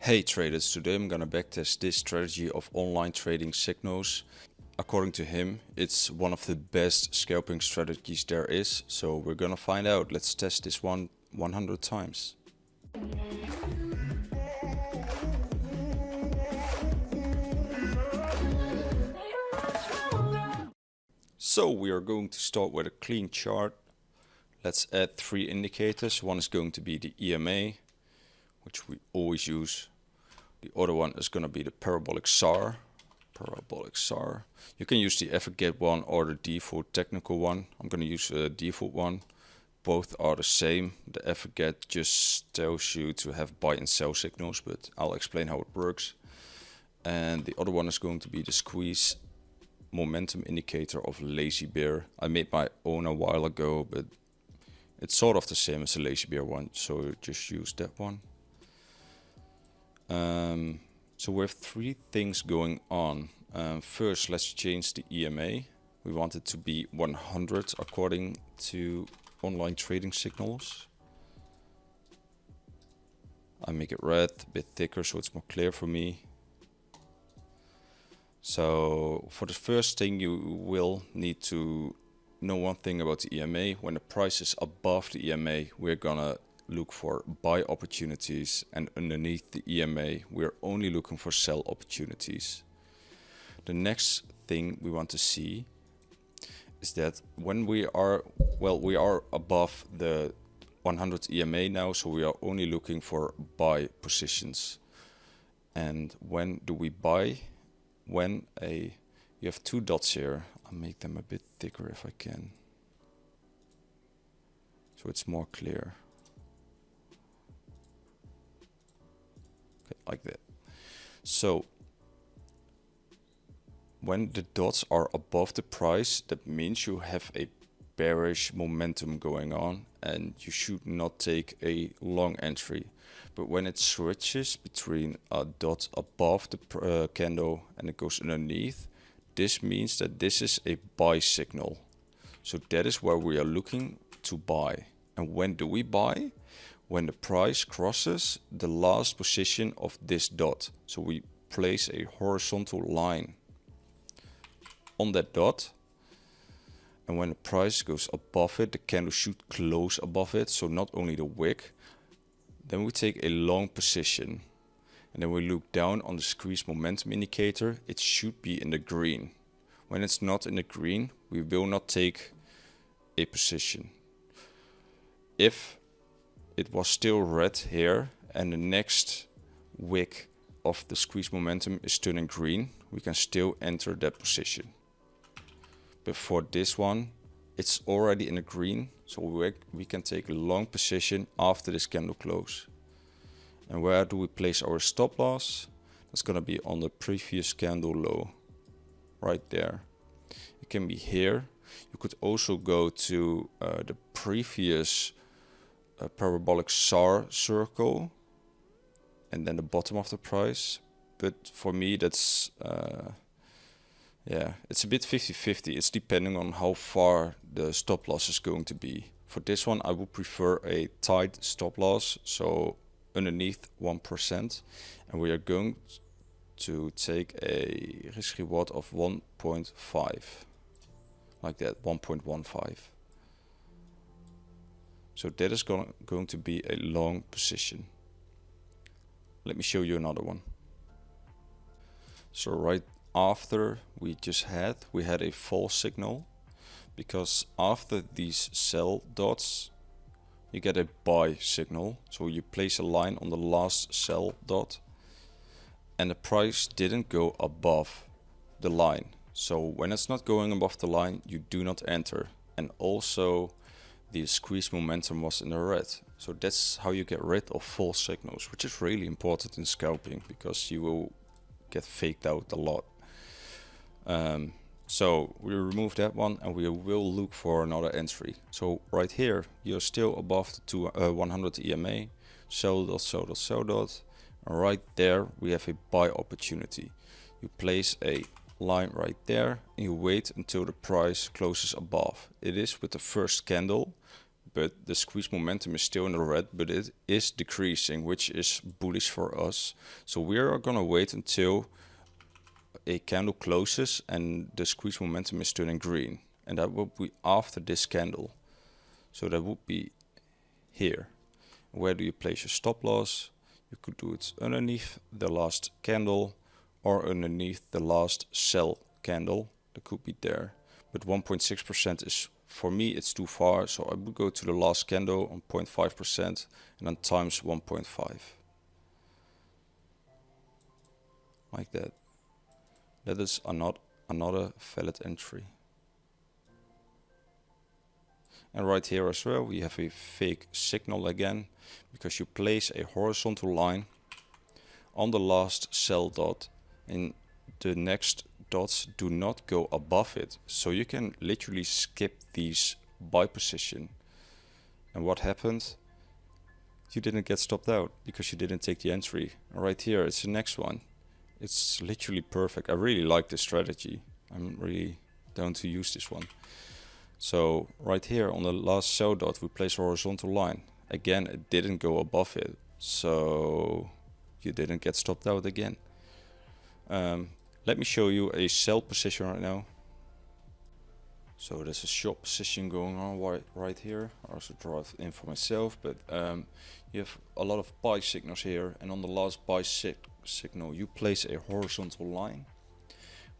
Hey traders, today I'm gonna backtest this strategy of online trading signals. According to him, it's one of the best scalping strategies there is, so we're gonna find out. Let's test this one 100 times. So we are going to start with a clean chart. Let's add 3 indicators. One is going to be the EMA, which we always use. The other one is going to be the parabolic SAR. You can use the aggregate one or the default technical one. I'm going to use the default one. Both are the same. The aggregate just tells you to have buy and sell signals, but I'll explain how it works. And the other one is going to be the squeeze momentum indicator of lazy bear. I made my own a while ago, but it's sort of the same as the lazy bear one, so just use that one. So we have 3 things going on. First, let's change the EMA. We want it to be 100 according to online trading signals. I make it red, a bit thicker, so it's more clear for me. So for the first thing, you will need to know one thing about the EMA. When the price is above the EMA, we're gonna look for buy opportunities, and underneath the EMA we're only looking for sell opportunities. The next thing we want to see is that when we are above the 100 EMA now, so we are only looking for buy positions. And when do we buy? When you have 2 dots here. I'll make them a bit thicker if I can, so it's more clear. Like that. So when the dots are above the price, that means you have a bearish momentum going on and you should not take a long entry. But when it switches between a dot above the candle and it goes underneath, this means that this is a buy signal. So that is where we are looking to buy. And when do we buy? When the price crosses the last position of this dot. So we place a horizontal line on that dot, and when the price goes above it, the candle should close above it, so not only the wick. Then we take a long position, and then we look down on the squeeze momentum indicator. It should be in the green. When it's not in the green, we will not take a position. If it was still red here and the next wick of the squeeze momentum is turning green, we can still enter that position. But for this one, it's already in the green, so we can take a long position after this candle close. And where do we place our stop loss? That's gonna be on the previous candle low, right there. It can be here. You could also go to the previous parabolic SAR circle and then the bottom of the price, but for me that's it's a bit 50-50. It's depending on how far the stop loss is going to be. For this one I would prefer a tight stop loss, so underneath 1%, and we are going to take a risk reward of 1.5, like that, 1.15. So that is going to be a long position. Let me show you another one. So right after we had a false signal, because after these sell dots you get a buy signal. So you place a line on the last sell dot and the price didn't go above the line. So when it's not going above the line, you do not enter. And also the squeeze momentum was in the red. So that's how you get rid of false signals, which is really important in scalping because you will get faked out a lot. So we remove that one and we will look for another entry. So right here, you're still above the 100 EMA, sell dot. And right there, we have a buy opportunity. You place a line right there and you wait until the price closes above. It is with the first candle. but the squeeze momentum is still in the red, but it is decreasing, which is bullish for us. So we are gonna wait until a candle closes and the squeeze momentum is turning green, and that will be after this candle. So that would be here. Where do you place your stop loss? You could do it underneath the last candle or underneath the last sell candle. That could be there, but 1.6% is, for me, it's too far, so I would go to the last candle on 0.5% and then times 1.5. Like that. That is another valid entry. And right here as well, we have a fake signal again, because you place a horizontal line on the last sell dot and the next dots do not go above it. So you can literally skip these buy position. And what happened? You didn't get stopped out because you didn't take the entry. And right here, it's the next one. It's literally perfect. I really like this strategy. I'm really down to use this one. So right here on the last sell dot, we place a horizontal line. Again, it didn't go above it, so you didn't get stopped out again. Let me show you a sell position right now. So there's a short position going on right here. I also draw it in for myself, but you have a lot of buy signals here, and on the last buy signal you place a horizontal line.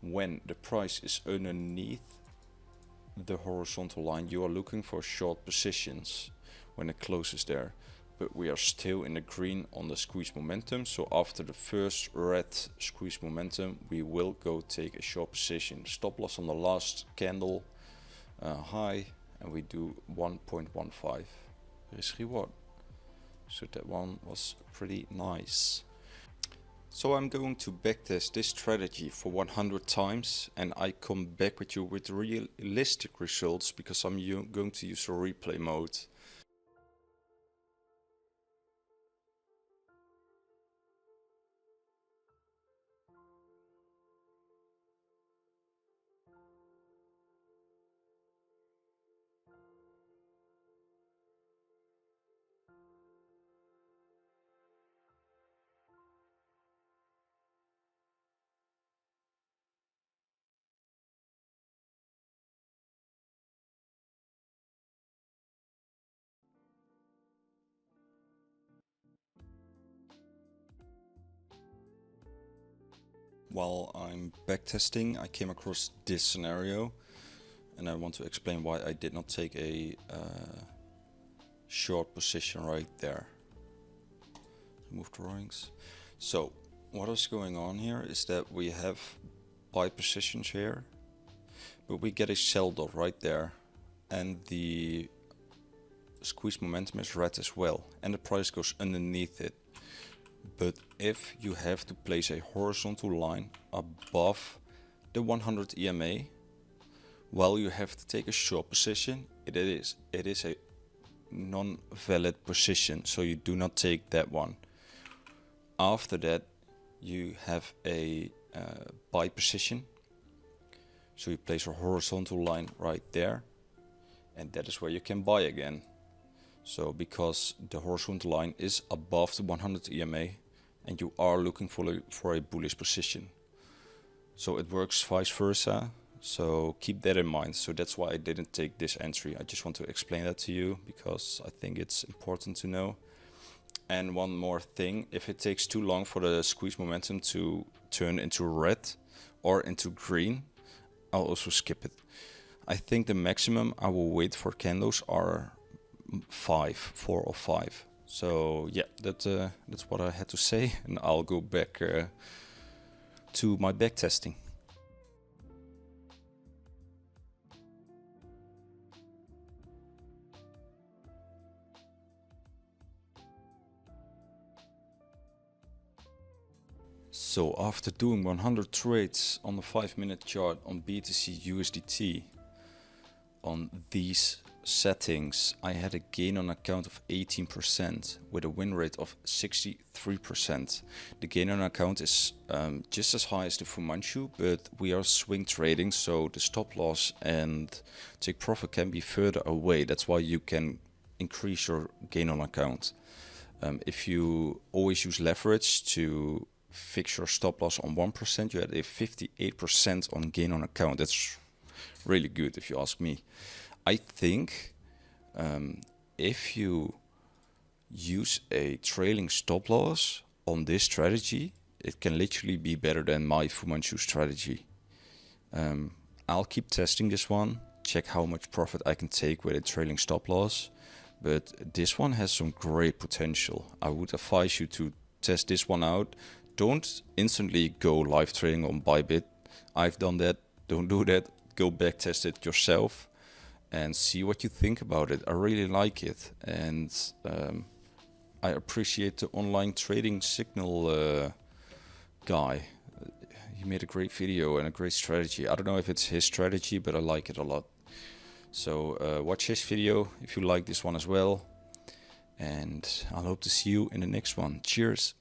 When the price is underneath the horizontal line, you are looking for short positions when it closes there, but we are still in the green on the squeeze momentum. So after the first red squeeze momentum, we will go take a short position. Stop loss on the last candle high, and we do 1.15 risk reward. So that one was pretty nice. So I'm going to backtest this strategy for 100 times, and I come back with you with realistic results, because I'm going to use a replay mode. While I'm backtesting, I came across this scenario, and I want to explain why I did not take a short position right there. Remove drawings. So what is going on here is that we have buy positions here, but we get a sell dot right there, and the squeeze momentum is red as well, and the price goes underneath it. But if you have to place a horizontal line above the 100 EMA, well, you have to take a short position. It is a non-valid position, so you do not take that one. After that, you have a buy position, so you place a horizontal line right there, and that is where you can buy again. So because the horizontal line is above the 100 EMA, and you are looking for a bullish position, so it works vice versa. So keep that in mind. So that's why I didn't take this entry. I just want to explain that to you because I think it's important to know. And one more thing, if it takes too long for the squeeze momentum to turn into red or into green, I'll also skip it. I think the maximum I will wait for candles are 4 or 5. So yeah, that's what I had to say, and I'll go back to my back testing. So after doing 100 trades on the 5-minute chart on BTC USDT on these settings, I had a gain on account of 18% with a win rate of 63%. The gain on account is just as high as the Fumanchu, but we are swing trading, so the stop loss and take profit can be further away. That's why you can increase your gain on account. If you always use leverage to fix your stop loss on 1%, you had a 58% on gain on account. That's really good if you ask me. I think if you use a trailing stop loss on this strategy, it can literally be better than my Fu Manchu strategy. I'll keep testing this one, check how much profit I can take with a trailing stop loss. But this one has some great potential. I would advise you to test this one out. Don't instantly go live trading on BYBIT. I've done that. Don't do that. Go back test it yourself and see what you think about it. I really like it, and I appreciate the online trading signal guy. He made a great video and a great strategy. I don't know if it's his strategy, but I like it a lot. So watch his video if you like this one as well. And I hope to see you in the next one. Cheers.